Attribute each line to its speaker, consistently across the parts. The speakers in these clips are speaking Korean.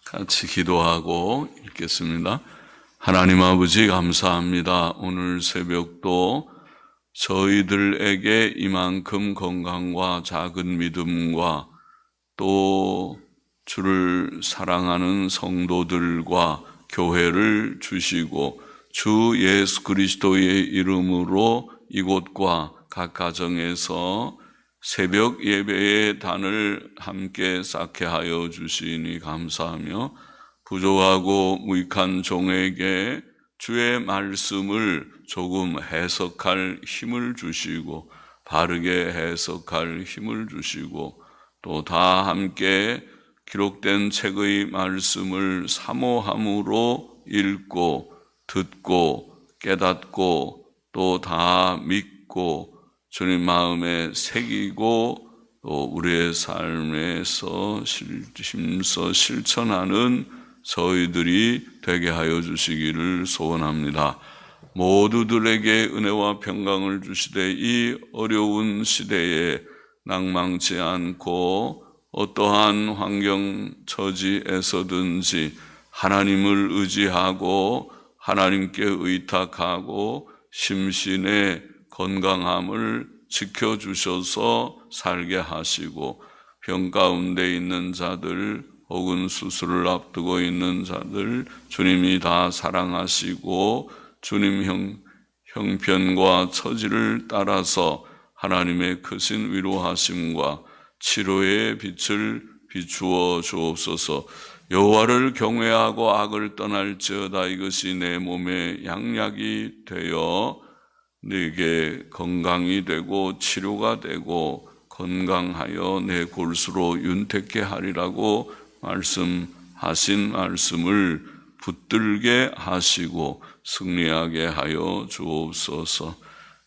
Speaker 1: 같이 기도하고 읽겠습니다. 하나님 아버지 감사합니다. 오늘 새벽도 저희들에게 이만큼 건강과 작은 믿음과 또 주를 사랑하는 성도들과 교회를 주시고 주 예수 그리스도의 이름으로 이곳과 각 가정에서 새벽 예배의 단을 함께 쌓게 하여 주시니 감사하며 부족하고 무익한 종에게 주의 말씀을 조금 해석할 힘을 주시고 바르게 해석할 힘을 주시고 또 다 함께 기록된 책의 말씀을 사모함으로 읽고 듣고 깨닫고 또 다 믿고 주님 마음에 새기고 또 우리의 삶에서 힘써 실천하는 저희들이 되게 하여 주시기를 소원합니다. 모두들에게 은혜와 평강을 주시되 이 어려운 시대에 낭망치 않고 어떠한 환경 처지에서든지 하나님을 의지하고 하나님께 의탁하고 심신의 건강함을 지켜주셔서 살게 하시고 병 가운데 있는 자들 혹은 수술을 앞두고 있는 자들 주님이 다 사랑하시고 주님 형편과 처지를 따라서 하나님의 크신 위로하심과 치료의 빛을 비추어 주옵소서. 여호와를 경외하고 악을 떠날지어다. 이것이 내 몸의 양약이 되어 네게 건강이 되고 치료가 되고 건강하여 내 골수로 윤택케 하리라고 말씀하신 말씀을 붙들게 하시고 승리하게 하여 주옵소서.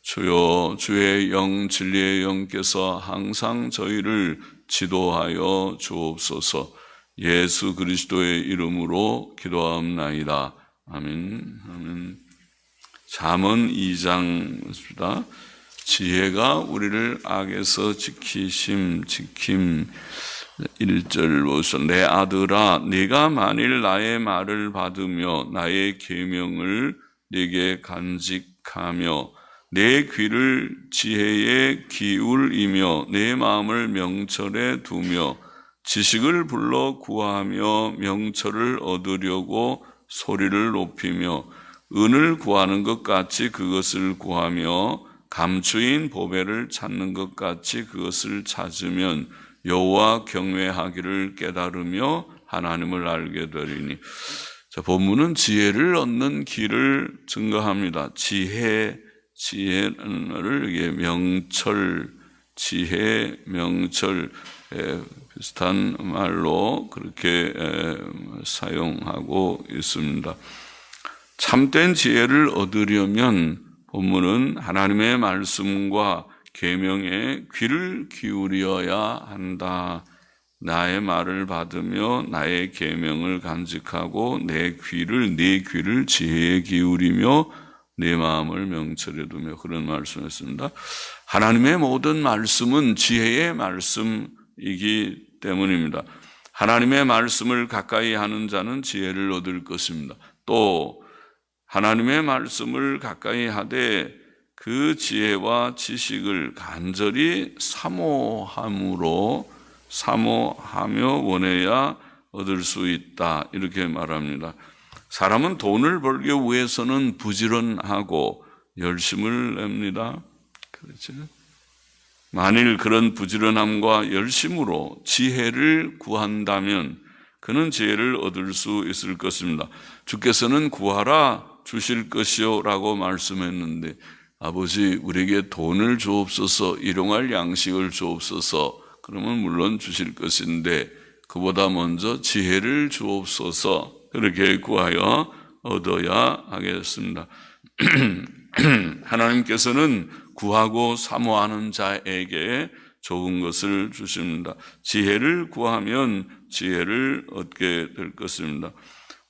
Speaker 1: 주여, 주의 영 진리의 영께서 항상 저희를 지도하여 주옵소서. 예수 그리스도의 이름으로 기도하옵나이다. 아멘. 아멘. 잠언 2장입니다. 지혜가 우리를 악에서 지킴 1절 보소. 내 아들아, 네가 만일 나의 말을 받으며 나의 계명을 네게 간직하며 내 귀를 지혜에 기울이며 내 마음을 명철에 두며 지식을 불러 구하며 명철을 얻으려고 소리를 높이며 은을 구하는 것 같이 그것을 구하며 감추인 보배를 찾는 것 같이 그것을 찾으면 여호와 경외하기를 깨달으며 하나님을 알게 되리니. 자, 본문은 지혜를 얻는 길을 증거합니다. 지혜를 이게 명철, 지혜, 명철 비슷한 말로 그렇게 사용하고 있습니다. 참된 지혜를 얻으려면 본문은 하나님의 말씀과 계명에 귀를 기울여야 한다. 나의 말을 받으며 나의 계명을 간직하고 네 귀를 지혜에 기울이며 내 마음을 명철에 두며 그런 말씀했습니다. 하나님의 모든 말씀은 지혜의 말씀이기 때문입니다. 하나님의 말씀을 가까이 하는 자는 지혜를 얻을 것입니다. 또 하나님의 말씀을 가까이 하되 그 지혜와 지식을 간절히 사모하며 원해야 얻을 수 있다. 이렇게 말합니다. 사람은 돈을 벌기 위해서는 부지런하고 열심을 냅니다. 그렇죠? 만일 그런 부지런함과 열심으로 지혜를 구한다면 그는 지혜를 얻을 수 있을 것입니다. 주께서는 구하라 주실 것이요 라고 말씀했는데 아버지 우리에게 돈을 주옵소서, 일용할 양식을 주옵소서. 그러면 물론 주실 것인데 그보다 먼저 지혜를 주옵소서 그렇게 구하여 얻어야 하겠습니다. 하나님께서는 구하고 사모하는 자에게 좋은 것을 주십니다. 지혜를 구하면 지혜를 얻게 될 것입니다.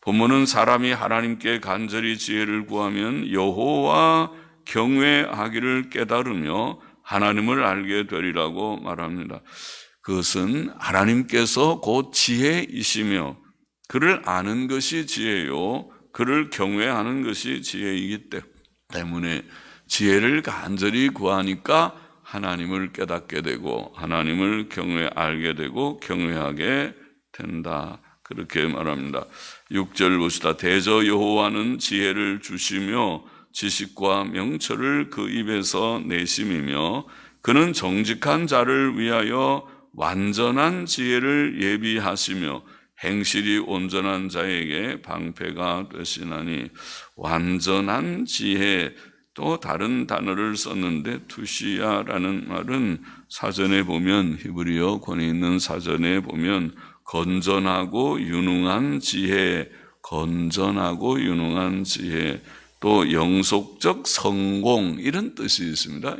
Speaker 1: 본문은 사람이 하나님께 간절히 지혜를 구하면 여호와 경외하기를 깨달으며 하나님을 알게 되리라고 말합니다. 그것은 하나님께서 곧 지혜이시며 그를 아는 것이 지혜요, 그를 경외하는 것이 지혜이기 때문에 지혜를 간절히 구하니까 하나님을 깨닫게 되고 하나님을 알게 되고 경외하게 된다. 그렇게 말합니다. 6절 봅시다. 대저 여호와는 지혜를 주시며 지식과 명철을 그 입에서 내심이며 그는 정직한 자를 위하여 완전한 지혜를 예비하시며 행실이 온전한 자에게 방패가 되시나니. 완전한 지혜, 또 다른 단어를 썼는데 투시야라는 말은 사전에 보면, 히브리어 권위 있는 사전에 보면 건전하고 유능한 지혜, 건전하고 유능한 지혜, 또 영속적 성공, 이런 뜻이 있습니다.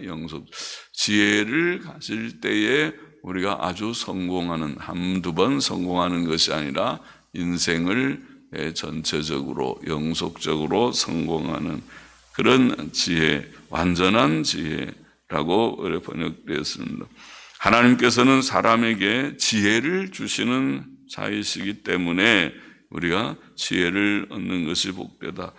Speaker 1: 지혜를 가질 때에 우리가 아주 성공하는, 한두 번 성공하는 것이 아니라 인생을 전체적으로 영속적으로 성공하는 그런 지혜, 완전한 지혜라고 번역되었습니다. 하나님께서는 사람에게 지혜를 주시는 자이시기 때문에 우리가 지혜를 얻는 것이 복되다.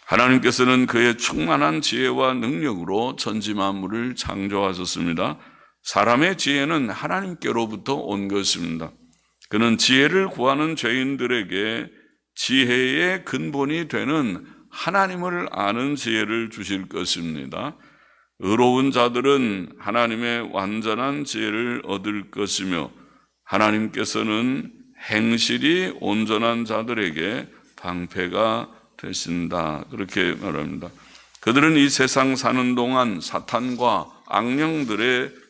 Speaker 1: 하나님께서는 그의 충만한 지혜와 능력으로 천지 만물을 창조하셨습니다. 사람의 지혜는 하나님께로부터 온 것입니다. 그는 지혜를 구하는 죄인들에게 지혜의 근본이 되는 하나님을 아는 지혜를 주실 것입니다. 의로운 자들은 하나님의 완전한 지혜를 얻을 것이며 하나님께서는 행실이 온전한 자들에게 방패가 되신다. 그렇게 말합니다. 그들은 이 세상 사는 동안 사탄과 악령들이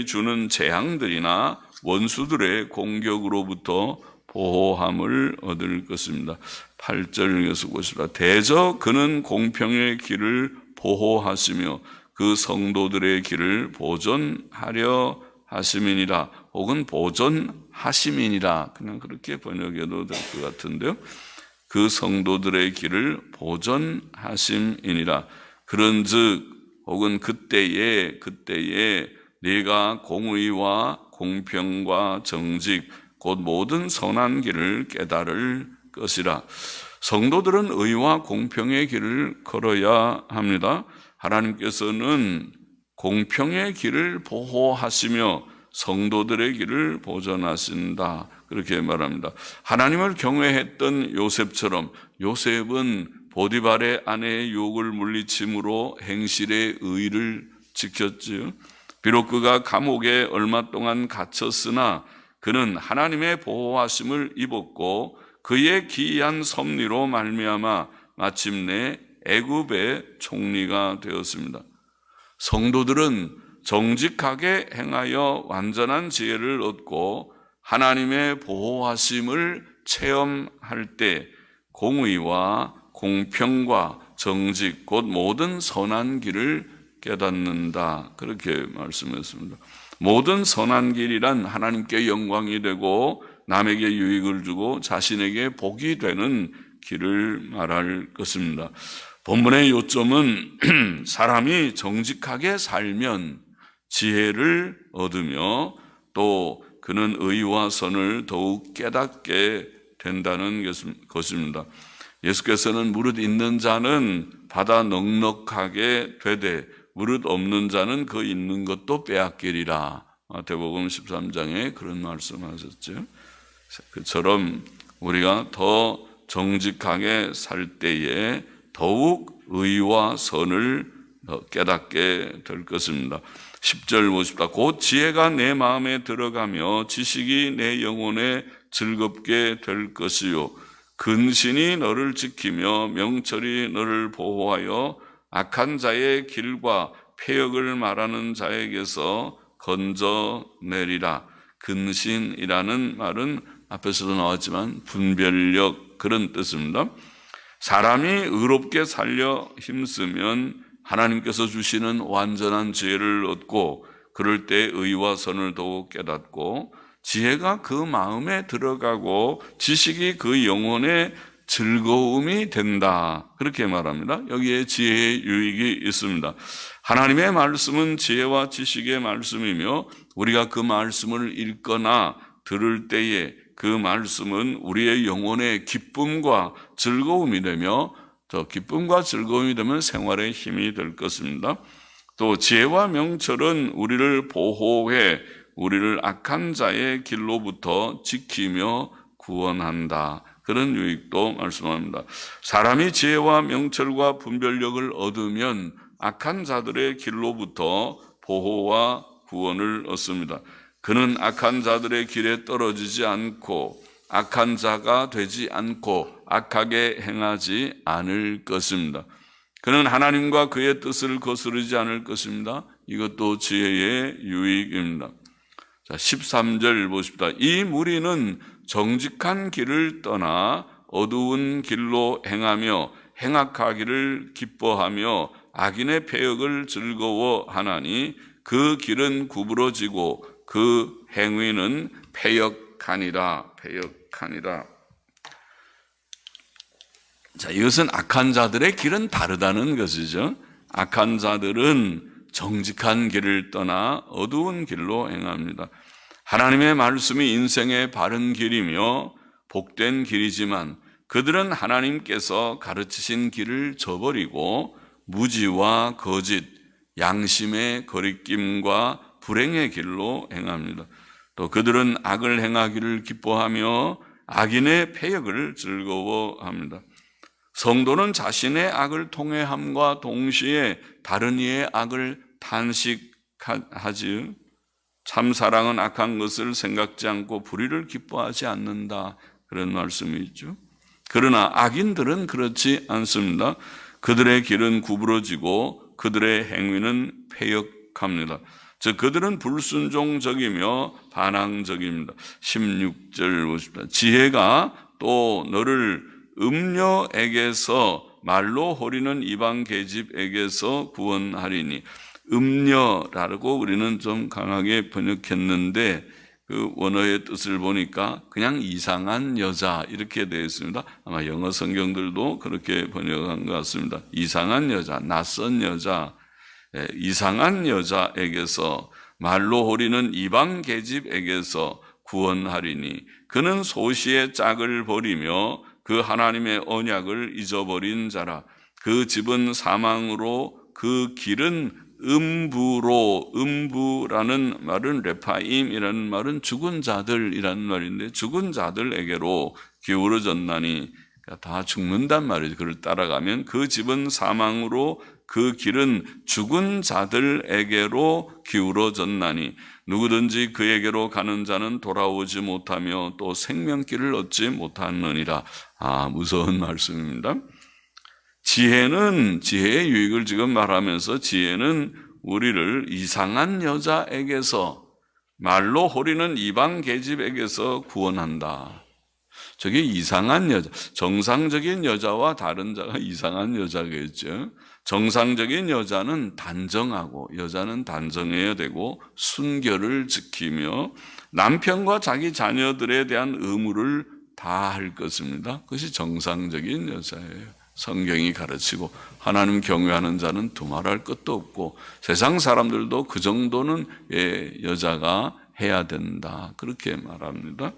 Speaker 1: 주는 재앙들이나 원수들의 공격으로부터 보호함을 얻을 것입니다. 8절에서 보시다. 대저 그는 공평의 길을 보호하시며 그 성도들의 길을 보존하려 하심이니라. 혹은 보존하심이니라. 그냥 그렇게 번역해도 될 것 같은데요. 그 성도들의 길을 보존하심이니라. 그런즉 혹은 그때에 네가 공의와 공평과 정직 곧 모든 선한 길을 깨달을 것이라. 성도들은 의와 공평의 길을 걸어야 합니다. 하나님께서는 공평의 길을 보호하시며 성도들의 길을 보존하신다. 그렇게 말합니다. 하나님을 경외했던 요셉처럼 요셉은 보디발의 아내의 유혹을 물리침으로 행실의 의를 지켰지요. 비록 그가 감옥에 얼마 동안 갇혔으나 그는 하나님의 보호하심을 입었고 그의 기이한 섭리로 말미암아 마침내 애굽의 총리가 되었습니다. 성도들은 정직하게 행하여 완전한 지혜를 얻고 하나님의 보호하심을 체험할 때 공의와 공평과 정직 곧 모든 선한 길을 깨닫는다. 그렇게 말씀했습니다. 모든 선한 길이란 하나님께 영광이 되고 남에게 유익을 주고 자신에게 복이 되는 길을 말할 것입니다. 본문의 요점은 사람이 정직하게 살면 지혜를 얻으며 또 그는 의와 선을 더욱 깨닫게 된다는 것입니다. 예수께서는 무릇 있는 자는 받아 넉넉하게 되되 무릇 없는 자는 그 있는 것도 빼앗기리라. 마태복음 13장에 그런 말씀하셨죠. 그처럼 우리가 더 정직하게 살 때에 더욱 의와 선을 깨닫게 될 것입니다. 10절 보십시다. 곧 지혜가 내 마음에 들어가며 지식이 내 영혼에 즐겁게 될 것이요 근신이 너를 지키며 명철이 너를 보호하여 악한 자의 길과 폐역을 말하는 자에게서 건져내리라. 근신이라는 말은 앞에서도 나왔지만 분별력, 그런 뜻입니다. 사람이 의롭게 살려 힘쓰면 하나님께서 주시는 완전한 지혜를 얻고 그럴 때 의와 선을 더욱 깨닫고 지혜가 그 마음에 들어가고 지식이 그 영혼의 즐거움이 된다. 그렇게 말합니다. 여기에 지혜의 유익이 있습니다. 하나님의 말씀은 지혜와 지식의 말씀이며 우리가 그 말씀을 읽거나 들을 때에 그 말씀은 우리의 영혼의 기쁨과 즐거움이 되며 더 기쁨과 즐거움이 되면 생활의 힘이 될 것입니다. 또 지혜와 명철은 우리를 보호해 우리를 악한 자의 길로부터 지키며 구원한다. 그런 유익도 말씀합니다. 사람이 지혜와 명철과 분별력을 얻으면 악한 자들의 길로부터 보호와 구원을 얻습니다. 그는 악한 자들의 길에 떨어지지 않고 악한 자가 되지 않고 악하게 행하지 않을 것입니다. 그는 하나님과 그의 뜻을 거스르지 않을 것입니다. 이것도 지혜의 유익입니다. 자, 13절 보십시다. 이 무리는 정직한 길을 떠나 어두운 길로 행하며 행악하기를 기뻐하며 악인의 패역을 즐거워하나니 그 길은 구부러지고 그 행위는 패역하니라. 자, 이것은 악한 자들의 길은 다르다는 것이죠. 악한 자들은 정직한 길을 떠나 어두운 길로 행합니다. 하나님의 말씀이 인생의 바른 길이며 복된 길이지만 그들은 하나님께서 가르치신 길을 저버리고 무지와 거짓, 양심의 거리낌과 불행의 길로 행합니다. 또 그들은 악을 행하기를 기뻐하며 악인의 패역을 즐거워합니다. 성도는 자신의 악을 통회함과 동시에 다른 이의 악을 탄식하지. 참 사랑은 악한 것을 생각지 않고 불의를 기뻐하지 않는다. 그런 말씀이 있죠. 그러나 악인들은 그렇지 않습니다. 그들의 길은 구부러지고 그들의 행위는 패역합니다. 즉 그들은 불순종적이며 반항적입니다. 16절 보십시다. 지혜가 또 너를 음녀에게서 말로 호리는 이방 계집에게서 구원하리니. 음녀라고 우리는 좀 강하게 번역했는데 그 원어의 뜻을 보니까 그냥 이상한 여자 이렇게 되어 있습니다. 아마 영어 성경들도 그렇게 번역한 것 같습니다. 이상한 여자, 낯선 여자, 이상한 여자에게서 말로 호리는 이방 계집에게서 구원하리니. 그는 소시의 짝을 버리며 그 하나님의 언약을 잊어버린 자라. 그 집은 사망으로 그 길은 음부로. 음부라는 말은 레파임이라는 말은 죽은 자들이라는 말인데 죽은 자들에게로 기울어졌나니. 그러니까 다 죽는단 말이죠. 그를 따라가면 그 집은 사망으로 그 길은 죽은 자들에게로 기울어졌나니. 누구든지 그에게로 가는 자는 돌아오지 못하며 또 생명길을 얻지 못하느니라. 무서운 말씀입니다. 지혜의 유익을 지금 말하면서 지혜는 우리를 이상한 여자에게서, 말로 호리는 이방 계집에게서 구원한다. 저게 이상한 여자, 정상적인 여자와 다른 자가 이상한 여자겠죠. 정상적인 여자는 단정하고, 여자는 단정해야 되고 순결을 지키며 남편과 자기 자녀들에 대한 의무를 다할 것입니다. 그것이 정상적인 여자예요. 성경이 가르치고 하나님 경외하는 자는 두말할 것도 없고 세상 사람들도 그 정도는 여자가 해야 된다. 그렇게 말합니다.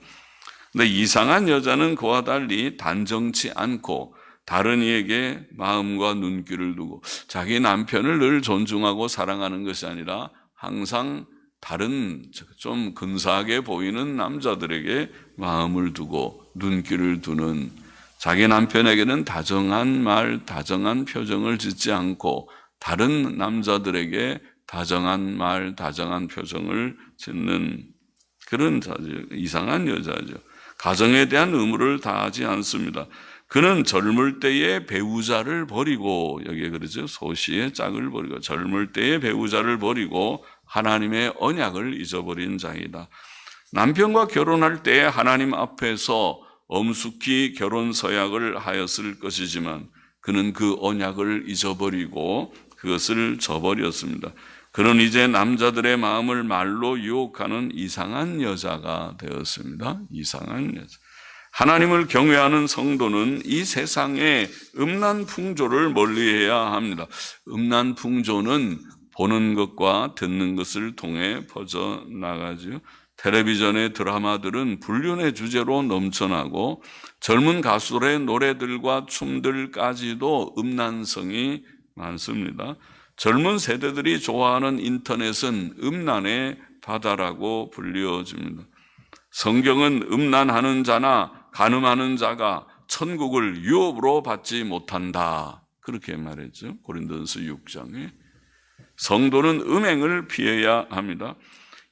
Speaker 1: 근데 이상한 여자는 그와 달리 단정치 않고 다른 이에게 마음과 눈길을 두고 자기 남편을 늘 존중하고 사랑하는 것이 아니라 항상 다른 좀 근사하게 보이는 남자들에게 마음을 두고 눈길을 두는, 자기 남편에게는 다정한 말, 다정한 표정을 짓지 않고 다른 남자들에게 다정한 말, 다정한 표정을 짓는 그런 자죠. 이상한 여자죠. 가정에 대한 의무를 다하지 않습니다. 그는 젊을 때의 배우자를 버리고, 여기에 그러죠. 소시의 짝을 버리고 젊을 때의 배우자를 버리고 하나님의 언약을 잊어버린 자이다. 남편과 결혼할 때 하나님 앞에서 엄숙히 결혼 서약을 하였을 것이지만 그는 그 언약을 잊어버리고 그것을 저버렸습니다. 그는 이제 남자들의 마음을 말로 유혹하는 이상한 여자가 되었습니다. 이상한 여자. 하나님을 경외하는 성도는 이 세상의 음란 풍조를 멀리해야 합니다. 음란 풍조는 보는 것과 듣는 것을 통해 퍼져나가죠. 텔레비전의 드라마들은 불륜의 주제로 넘쳐나고 젊은 가수들의 노래들과 춤들까지도 음란성이 많습니다. 젊은 세대들이 좋아하는 인터넷은 음란의 바다라고 불리워집니다. 성경은 음란하는 자나 간음하는 자가 천국을 유업으로 받지 못한다, 그렇게 말했죠. 고린도전서 6장에. 성도는 음행을 피해야 합니다.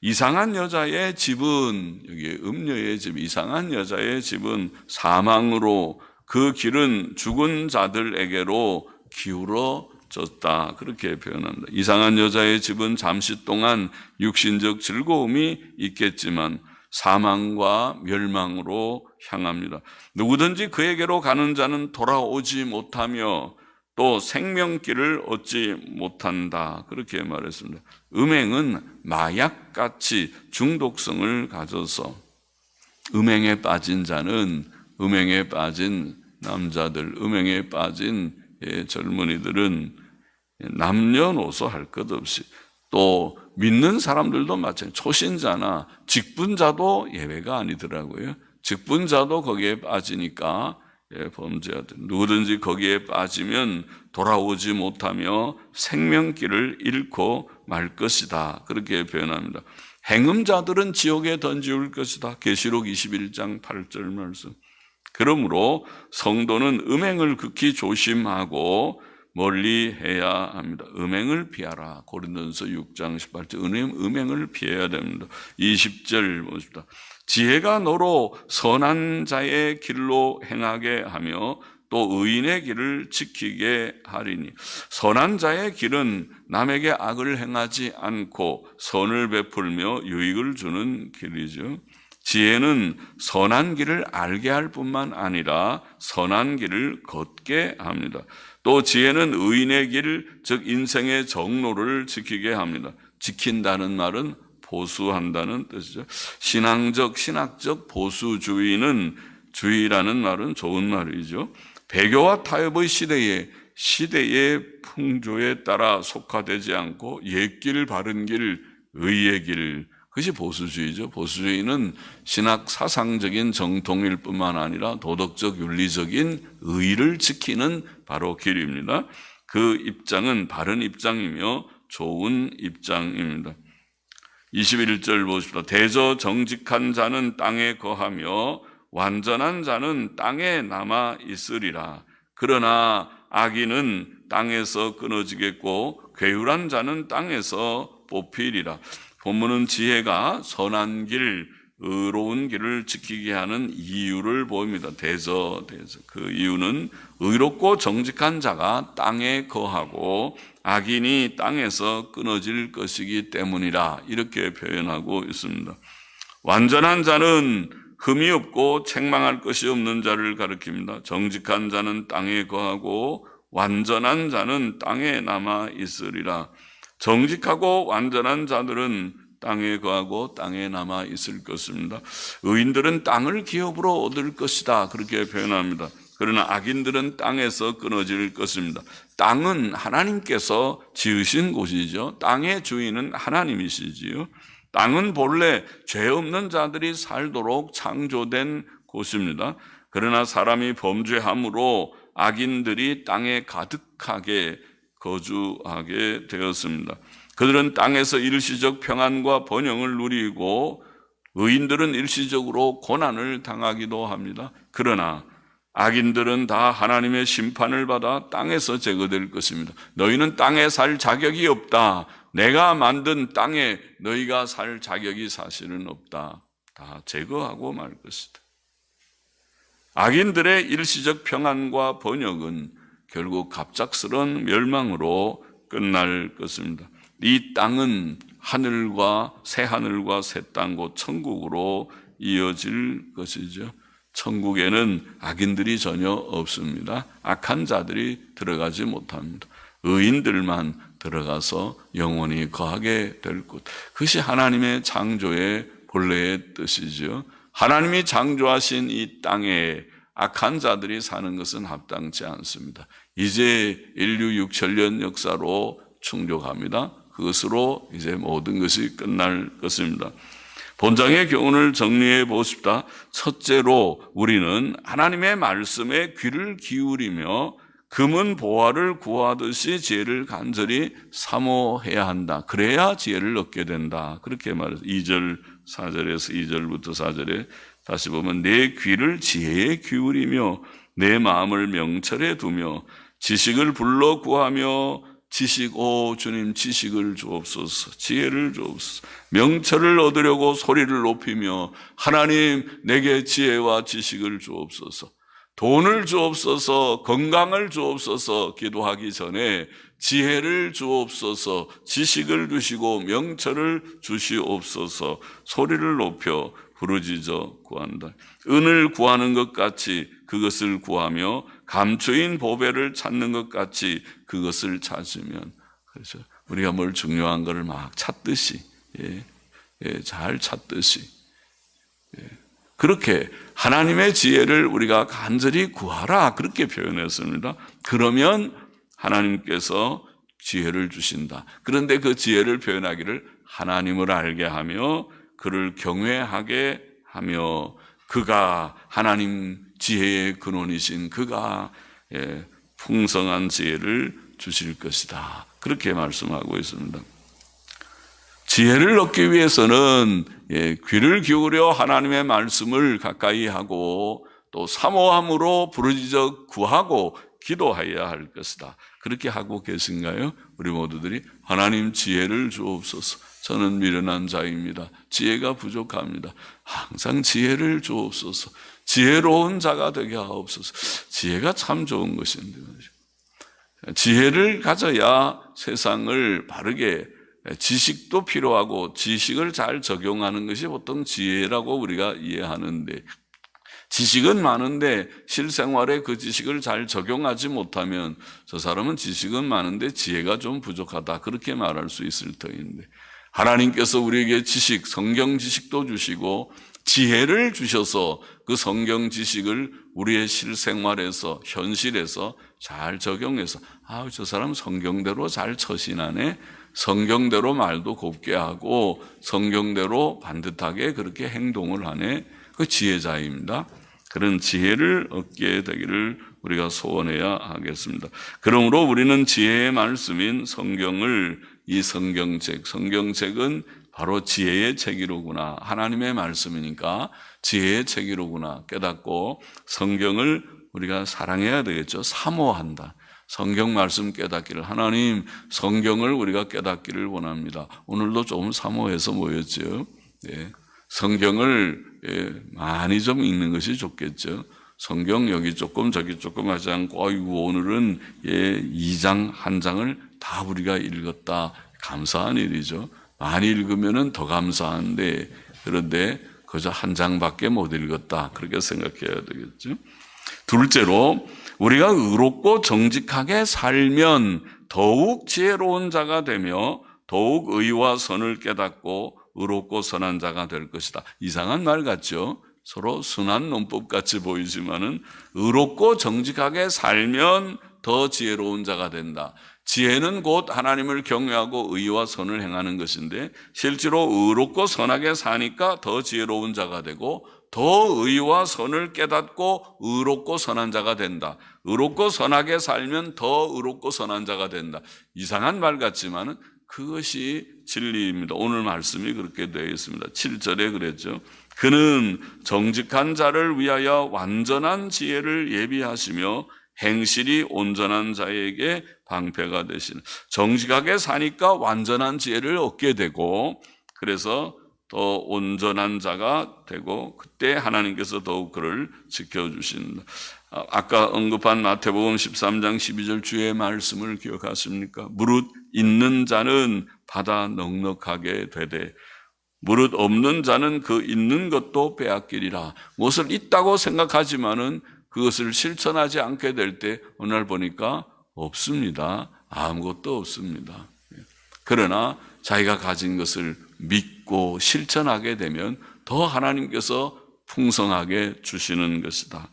Speaker 1: 이상한 여자의 집은, 여기 음녀의 집, 이상한 여자의 집은 사망으로, 그 길은 죽은 자들에게로 기울어졌다, 그렇게 표현합니다. 이상한 여자의 집은 잠시 동안 육신적 즐거움이 있겠지만 사망과 멸망으로 향합니다. 누구든지 그에게로 가는 자는 돌아오지 못하며 또 생명길을 얻지 못한다, 그렇게 말했습니다. 음행은 마약같이 중독성을 가져서 음행에 빠진 자는, 음행에 빠진 남자들, 음행에 빠진 젊은이들은 남녀노소 할 것 없이, 또 믿는 사람들도 마찬가지, 초신자나 직분자도 예외가 아니더라고요. 직분자도 거기에 빠지니까 범죄하듯 누구든지 거기에 빠지면 돌아오지 못하며 생명길을 잃고 말 것이다, 그렇게 표현합니다. 행음자들은 지옥에 던지울 것이다, 계시록 21장 8절 말씀. 그러므로 성도는 음행을 극히 조심하고 멀리해야 합니다. 음행을 피하라, 고린도전서 6장 18절. 음행을 피해야 됩니다. 20절 보십시다. 지혜가 너로 선한 자의 길로 행하게 하며 또 의인의 길을 지키게 하리니. 선한 자의 길은 남에게 악을 행하지 않고 선을 베풀며 유익을 주는 길이죠. 지혜는 선한 길을 알게 할 뿐만 아니라 선한 길을 걷게 합니다. 또 지혜는 의인의 길, 즉 인생의 정로를 지키게 합니다. 지킨다는 말은 보수한다는 뜻이죠. 신학적 보수주의는, 주의라는 말은 좋은 말이죠. 배교와 타협의 시대의 풍조에 따라 속화되지 않고 옛길, 바른 길, 의의 길, 그것이 보수주의죠. 보수주의는 신학 사상적인 정통일 뿐만 아니라 도덕적 윤리적인 의를 지키는 바로 길입니다. 그 입장은 바른 입장이며 좋은 입장입니다. 21절 보십시오. 대저 정직한 자는 땅에 거하며 완전한 자는 땅에 남아 있으리라. 그러나 악인은 땅에서 끊어지겠고 괴울한 자는 땅에서 뽑히리라. 본문은 지혜가 선한 길, 의로운 길을 지키게 하는 이유를 보입니다. 대저. 그 이유는 의롭고 정직한 자가 땅에 거하고 악인이 땅에서 끊어질 것이기 때문이라, 이렇게 표현하고 있습니다. 완전한 자는 흠이 없고 책망할 것이 없는 자를 가리킵니다. 정직한 자는 땅에 거하고 완전한 자는 땅에 남아 있으리라. 정직하고 완전한 자들은 땅에 거하고 땅에 남아 있을 것입니다. 의인들은 땅을 기업으로 얻을 것이다, 그렇게 표현합니다. 그러나 악인들은 땅에서 끊어질 것입니다. 땅은 하나님께서 지으신 곳이죠. 땅의 주인은 하나님이시지요. 땅은 본래 죄 없는 자들이 살도록 창조된 곳입니다. 그러나 사람이 범죄함으로 악인들이 땅에 가득하게 거주하게 되었습니다. 그들은 땅에서 일시적 평안과 번영을 누리고 의인들은 일시적으로 고난을 당하기도 합니다. 그러나 악인들은 다 하나님의 심판을 받아 땅에서 제거될 것입니다. 너희는 땅에 살 자격이 없다. 내가 만든 땅에 너희가 살 자격이 사실은 없다. 다 제거하고 말 것이다. 악인들의 일시적 평안과 번영은 결국 갑작스러운 멸망으로 끝날 것입니다. 이 땅은 새하늘과 새 땅, 곧 천국으로 이어질 것이죠. 천국에는 악인들이 전혀 없습니다. 악한 자들이 들어가지 못합니다. 의인들만 들어가서 영원히 거하게 될 곳. 그것이 하나님의 창조의 본래의 뜻이죠. 하나님이 창조하신 이 땅에 악한 자들이 사는 것은 합당치 않습니다. 이제 인류 6천년 역사로 충족합니다. 그것으로 이제 모든 것이 끝날 것입니다. 본장의 교훈을 정리해 보십시다. 첫째로 우리는 하나님의 말씀에 귀를 기울이며 금은 보화를 구하듯이 지혜를 간절히 사모해야 한다. 그래야 지혜를 얻게 된다. 그렇게 말해서 2절 4절에서 2절부터 4절에 다시 보면 내 귀를 지혜에 기울이며 내 마음을 명철에 두며 지식을 불러 구하며 오 주님 지식을 주옵소서, 지혜를 주옵소서. 명철을 얻으려고 소리를 높이며 하나님 내게 지혜와 지식을 주옵소서, 돈을 주옵소서, 건강을 주옵소서 기도하기 전에 지혜를 주옵소서, 지식을 주시고 명철을 주시옵소서 소리를 높여 부르짖어 구한다. 은을 구하는 것 같이 그것을 구하며 감추인 보배를 찾는 것 같이 그것을 찾으면, 그래서 우리가 뭘 중요한 것을 막 찾듯이, 잘 찾듯이, 그렇게 하나님의 지혜를 우리가 간절히 구하라 그렇게 표현했습니다. 그러면 하나님께서 지혜를 주신다. 그런데 그 지혜를 표현하기를 하나님을 알게 하며 그를 경외하게 하며 그가 하나님 지혜의 근원이신 그가 풍성한 지혜를 주실 것이다. 그렇게 말씀하고 있습니다. 지혜를 얻기 위해서는 귀를 기울여 하나님의 말씀을 가까이 하고 또 사모함으로 부르짖어 구하고 기도해야 할 것이다. 그렇게 하고 계신가요? 우리 모두들이 하나님 지혜를 주옵소서. 저는 미련한 자입니다. 지혜가 부족합니다. 항상 지혜를 주옵소서. 지혜로운 자가 되게 하옵소서. 지혜가 참 좋은 것인데 지혜를 가져야 세상을 바르게, 지식도 필요하고 지식을 잘 적용하는 것이 보통 지혜라고 우리가 이해하는데, 지식은 많은데 실생활에 그 지식을 잘 적용하지 못하면 저 사람은 지식은 많은데 지혜가 좀 부족하다 그렇게 말할 수 있을 터인데, 하나님께서 우리에게 지식, 성경 지식도 주시고 지혜를 주셔서 그 성경 지식을 우리의 실생활에서, 현실에서 잘 적용해서 저 사람 성경대로 잘 처신하네, 성경대로 말도 곱게 하고 성경대로 반듯하게 그렇게 행동을 하네, 그 지혜자입니다. 그런 지혜를 얻게 되기를 우리가 소원해야 하겠습니다. 그러므로 우리는 지혜의 말씀인 성경을, 이 성경책은 바로 지혜의 책이로구나, 하나님의 말씀이니까 지혜의 책이로구나 깨닫고 성경을 우리가 사랑해야 되겠죠. 사모한다. 성경 말씀 깨닫기를, 하나님 성경을 우리가 깨닫기를 원합니다. 오늘도 조금 사모해서 모였죠. 성경을 많이 좀 읽는 것이 좋겠죠. 성경 여기 조금 저기 조금 하지 않고 오늘은 2장 1장을 다 우리가 읽었다. 감사한 일이죠. 많이 읽으면 더 감사한데, 그런데 그저 1장밖에 못 읽었다 그렇게 생각해야 되겠죠. 둘째로 우리가 의롭고 정직하게 살면 더욱 지혜로운 자가 되며 더욱 의와 선을 깨닫고 의롭고 선한 자가 될 것이다. 이상한 말 같죠? 서로 순한 논법 같이 보이지만은 의롭고 정직하게 살면 더 지혜로운 자가 된다. 지혜는 곧 하나님을 경외하고 의와 선을 행하는 것인데, 실제로 의롭고 선하게 사니까 더 지혜로운 자가 되고 더 의와 선을 깨닫고 의롭고 선한 자가 된다. 의롭고 선하게 살면 더 의롭고 선한 자가 된다. 이상한 말 같지만은 그것이 진리입니다. 오늘 말씀이 그렇게 되어 있습니다. 7절에 그랬죠. 그는 정직한 자를 위하여 완전한 지혜를 예비하시며 행실이 온전한 자에게 방패가 되시는, 정직하게 사니까 완전한 지혜를 얻게 되고, 그래서 더 온전한 자가 되고 그때 하나님께서 더욱 그를 지켜주신다. 아까 언급한 마태복음 13장 12절 주의 말씀을 기억하십니까? 무릇 있는 자는 받아 넉넉하게 되되 무릇 없는 자는 그 있는 것도 빼앗기리라. 무엇을 있다고 생각하지만은 그것을 실천하지 않게 될 때 어느 날 보니까 없습니다. 아무것도 없습니다. 그러나 자기가 가진 것을 믿고 실천하게 되면 더 하나님께서 풍성하게 주시는 것이다.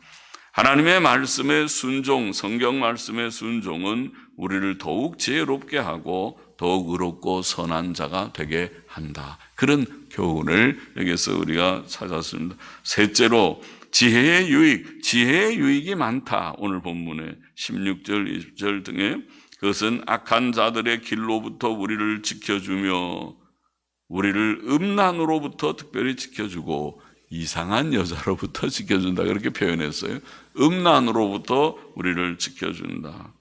Speaker 1: 하나님의 말씀의 순종, 성경 말씀의 순종은 우리를 더욱 지혜롭게 하고 더욱 의롭고 선한 자가 되게 한다. 그런 교훈을 여기서 우리가 찾았습니다. 셋째로 지혜의 유익, 지혜의 유익이 많다. 오늘 본문에 16절, 20절 등에 그것은 악한 자들의 길로부터 우리를 지켜주며 우리를 음란으로부터 특별히 지켜주고 이상한 여자로부터 지켜준다. 그렇게 표현했어요. 음란으로부터 우리를 지켜준다.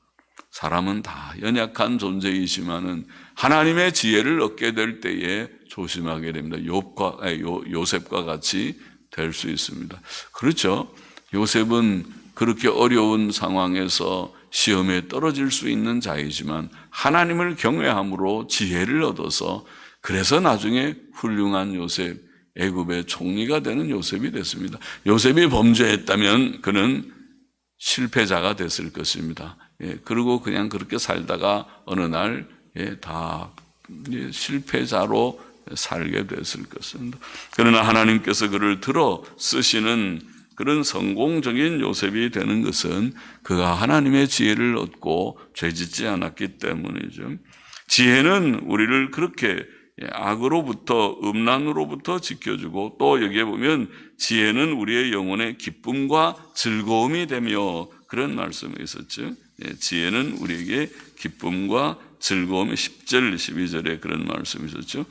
Speaker 1: 사람은 다 연약한 존재이지만은 하나님의 지혜를 얻게 될 때에 조심하게 됩니다. 요셉과 같이 될 수 있습니다. 그렇죠. 요셉은 그렇게 어려운 상황에서 시험에 떨어질 수 있는 자이지만 하나님을 경외함으로 지혜를 얻어서 그래서 나중에 훌륭한 요셉, 애굽의 총리가 되는 요셉이 됐습니다. 요셉이 범죄했다면 그는 실패자가 됐을 것입니다. 그리고 그냥 그렇게 살다가 어느 날 다 실패자로 살게 됐을 것입니다. 그러나 하나님께서 그를 들어 쓰시는 그런 성공적인 요셉이 되는 것은 그가 하나님의 지혜를 얻고 죄짓지 않았기 때문이죠. 지혜는 우리를 그렇게 악으로부터 음란으로부터 지켜주고 또 여기에 보면 지혜는 우리의 영혼의 기쁨과 즐거움이 되며 그런 말씀이 있었죠. 지혜는 우리에게 기쁨과 즐거움이 10절 12절에 그런 말씀이 있었죠.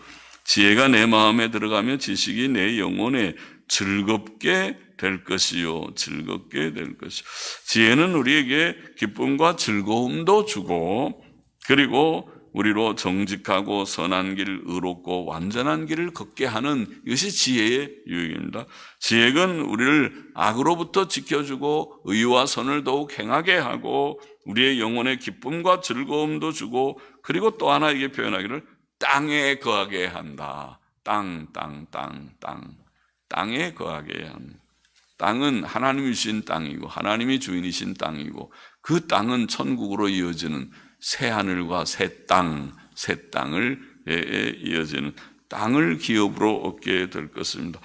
Speaker 1: 지혜가 내 마음에 들어가며 지식이 내 영혼에 즐겁게 될 것이요. 즐겁게 될 것이요. 지혜는 우리에게 기쁨과 즐거움도 주고 그리고 우리로 정직하고 선한 길, 의롭고 완전한 길을 걷게 하는 이것이 지혜의 유익입니다. 지혜는 우리를 악으로부터 지켜주고 의와 선을 더욱 행하게 하고 우리의 영혼의 기쁨과 즐거움도 주고 그리고 또 하나 이게 표현하기를 땅에 거하게 한다. 땅에 거하게 합니다. 땅은 하나님이 주신 땅이고 하나님이 주인이신 땅이고 그 땅은 천국으로 이어지는 새 하늘과 새 땅을 이어지는 땅을 기업으로 얻게 될 것입니다.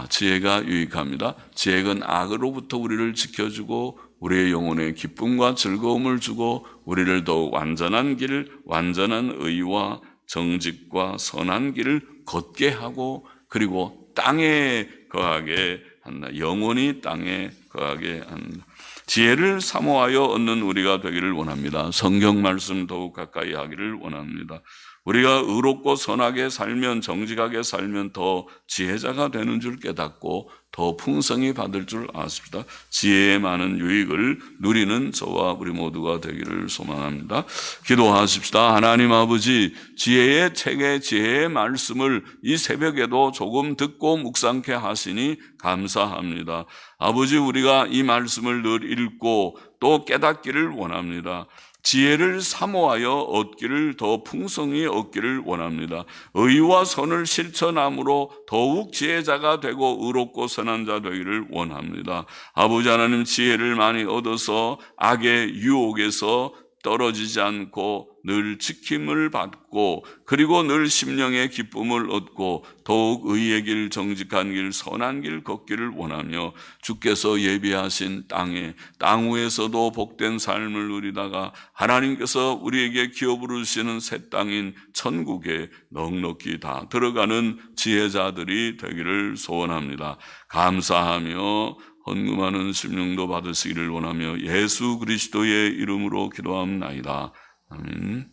Speaker 1: 지혜가 유익합니다. 지혜는 악으로부터 우리를 지켜주고 우리의 영혼에 기쁨과 즐거움을 주고 우리를 더욱 완전한 길, 완전한 의와 정직과 선한 길을 걷게 하고 그리고 땅에 거하게 한다. 영원히 땅에 거하게 한다. 지혜를 사모하여 얻는 우리가 되기를 원합니다. 성경 말씀 더욱 가까이 하기를 원합니다. 우리가 의롭고 선하게 살면 정직하게 살면 더 지혜자가 되는 줄 깨닫고 더 풍성히 받을 줄 아십니다. 지혜의 많은 유익을 누리는 저와 우리 모두가 되기를 소망합니다. 기도하십시다. 하나님 아버지, 지혜의 책의 지혜의 말씀을 이 새벽에도 조금 듣고 묵상케 하시니 감사합니다. 아버지, 우리가 이 말씀을 늘 읽고 또 깨닫기를 원합니다. 지혜를 사모하여 얻기를 더 풍성히 얻기를 원합니다. 의와 선을 실천함으로 더욱 지혜자가 되고 의롭고 선한 자 되기를 원합니다. 아버지 하나님, 지혜를 많이 얻어서 악의 유혹에서 떨어지지 않고 늘 지킴을 받고 그리고 늘 심령의 기쁨을 얻고 더욱 의의 길, 정직한 길, 선한 길 걷기를 원하며 주께서 예비하신 땅 위에서도 복된 삶을 누리다가 하나님께서 우리에게 기업으로 주시는 새 땅인 천국에 넉넉히 다 들어가는 지혜자들이 되기를 소원합니다. 감사하며 헌금하는 심령도 받으시기를 원하며 예수 그리스도의 이름으로 기도합나이다. 아멘.